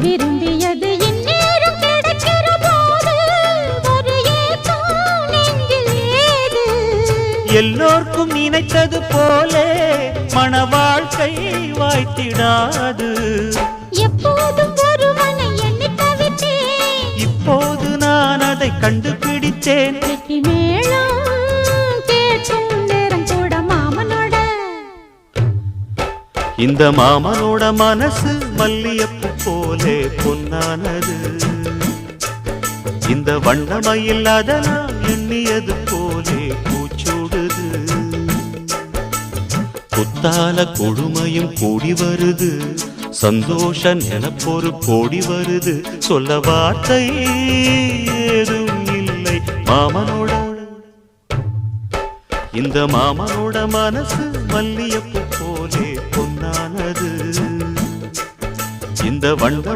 விரும்பியது இந்நேரம் கிடைக்கிற போது ஒரு ஏக்கம் நெஞ்சில் ஏது? எல்லோர்க்கும் நினைத்தது போலே மன வாழ்க்கை வாய்த்திடாது. எப்போதும் ஒருவனை எண்ணி தவித்தேன், இப்போது நான் அதை கண்டுபிடித்தேன். வெற்றி மேளம் கேட்கும் நேரம் கூட மாமனோட. இந்த மாமனோட மனசு மல்லியப்பு போலே பொன்னானது. இந்த வண்ணமயில் அதனால் எண்ணியது போலே பூச்சூடுது. புத்தால கொடுமையும் கூடி வருது, சந்தோஷ நினப்பொரு கோடி வருது. சொல்ல வார்த்தை ஏதும் இல்லை மாமனோட. இந்த மாமனோட மனசு மல்லியப்பு போலே பொன்னானது. இந்த வண்ண